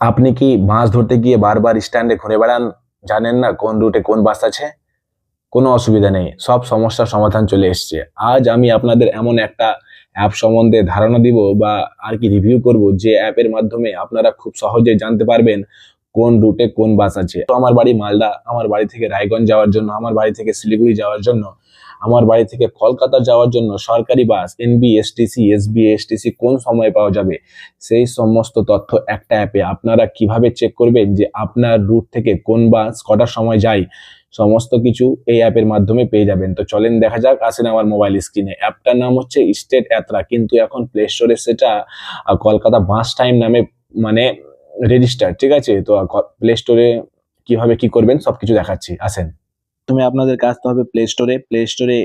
আপনি কি মাছ ধরতে গিয়ে বারবার স্ট্যান্ডে ঘুরে বেড়ান, জানেন না কোন রুটে কোন বাস আছে? কোনো অসুবিধা নেই, সব সমস্যার সমাধান চলে এসছে। আজ আমি আপনাদের এমন একটা অ্যাপ সম্বন্ধে ধারণা দিব বা আর কি রিভিউ করব, যে অ্যাপের মাধ্যমে আপনারা খুব সহজে জানতে পারবেন কোন রুটে কোন বাস আছে। তো আমার বাড়ি মালদা, আমার বাড়ি থেকে রায়গঞ্জ যাওয়ার জন্য, আমার বাড়ি থেকে শিলিগুড়ি যাওয়ার জন্য, আমার বাড়ি থেকে কলকাতা যাওয়ার জন্য সরকারি বাস এনবি, এসটিসি, এসবি, এসটিসি কোন সময় পাওয়া যাবে, সেই সমস্ত তথ্য একটা অ্যাপে আপনারা কিভাবে চেক করবেন যে আপনার রুট থেকে কোন বাস কটার সময় যায়, সমস্ত কিছু এই অ্যাপের মাধ্যমে পেয়ে যাবেন। তো চলেন দেখা যাক, আসেন আমার মোবাইল স্ক্রিনে। অ্যাপটার নাম হচ্ছে স্টেট যাত্রা, কিন্তু এখন প্লে স্টোরে সেটা কলকাতা বাস টাইম নামে মানে রেজিস্টার, ঠিক আছে? তো প্লে স্টোরে কিভাবে কি করবেন সবকিছু দেখাচ্ছি, আসেন। তুমি আপনাদের কাজ তো হবে প্লে স্টোরে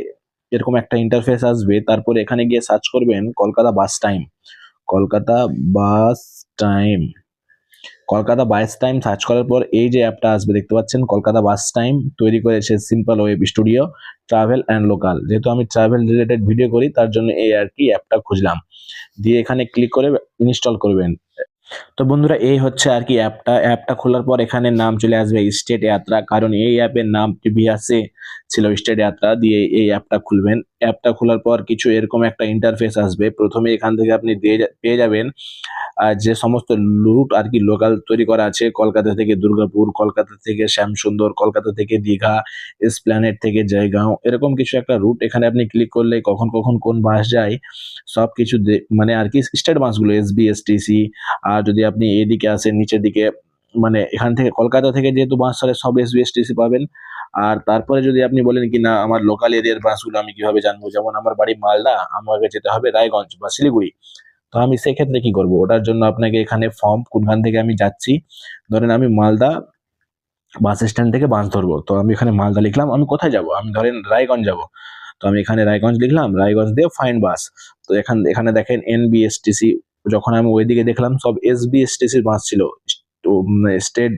এরকম একটা ইন্টারফেস আসবে, তারপরে এখানে গিয়ে সার্চ করবেন কলকাতা বাস টাইম। কলকাতা বাস টাইম, কলকাতা বাস টাইম সার্চ করার পর এই যে অ্যাপটা আসবে দেখতে পাচ্ছেন, কলকাতা বাস টাইম তৈরি করেছে simple web studio travel and local. যেহেতু আমি ট্রাভেল রিলেটেড ভিডিও করি, তার জন্য এই আর কি অ্যাপটা খুঁজলাম, দিয়ে এখানে ক্লিক করে ইনস্টল করবেন। তো বন্ধুরা, এই হচ্ছে আর কি অ্যাপটা খোলার পর এখানে নাম চলে আসবে স্টেট যাত্রা, কারণ এই অ্যাপের নাম প্রিভিয়াসে ছিল স্টেট যাত্রা। দিয়ে এই অ্যাপটা খুলবেন। অ্যাপটা খোলার পর কিছু এরকম একটা ইন্টারফেস আসবে। প্রথমে এখান থেকে আপনি পেয়ে যাবেন যে সমস্ত রুট আর কি লোকাল তৈরি করা আছে, কলকাতা থেকে দুর্গাপুর, কলকাতা থেকে শ্যামসুন্দর, কলকাতা থেকে দীঘা, এসপ্ল্যানেড থেকে জয়গাঁও, এরকম কিছু একটা রুট। এখানে আপনি ক্লিক করলে কখন কখন কোন বাস যায় সব কিছু মানে আর কি স্টেট বাসগুলো এসবি, এসটিসি। আর যদি আপনি এদিকে আসেন নিচের দিকে, মানে এখান থেকে কলকাতা থেকে যেহেতু বাস ছাড়ে সব এসবি, এসটিসি পাবেন। আর তারপরে যদি আপনি বলেন কি না আমার লোকাল এরিয়ার বাসগুলো আমি কিভাবে জানবো, যেমন আমার বাড়ি মালদা, আমাকে যেতে হবে রায়গঞ্জ বা শিলিগুড়ি, তো আমি সেক্ষেত্রে কি করব? ওটার জন্য আপনাকে এখানে ফর্ম, কোনখান থেকে আমি যাচ্ছি। ধরেন আমি মালদা বাস স্ট্যান্ড থেকে বাস ধরবো, তো আমি এখানে মালদা লিখলাম। আমি কোথায় যাব? আমি ধরেন রায়গঞ্জ যাব, তো আমি এখানে রায়গঞ্জ লিখলাম, রায়গঞ্জ দিয়ে ফাইন্ড বাস। তো এখানে দেখেন এনবিএসটিসি, যখন আমি ওইদিকে দেখলাম সব এসবিএসটিসির বাস ছিল, স্টেট।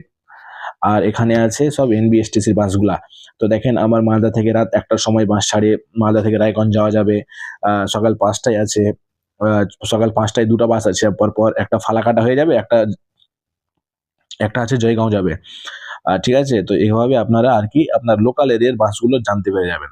আর এখানে আছে সব এনবিএসটিসির বাসগুলা। তো দেখেন আমার মালদা থেকে রাত 1টার সময় বাস ছাড়ে, মালদা থেকে রায়গঞ্জ যাওয়া যাবে। সকাল 5টায় আছে, আহ, সকাল 5টায় দুটো বাস আছে, পরপর একটা ফালাকাটা হয়ে যাবে, একটা একটা আছে জয়গাঁও যাবে। ঠিক আছে, তো এইভাবে আপনারা আর কি আপনার লোকাল এরিয়ার বাসগুলো জানতে পেরে যাবেন।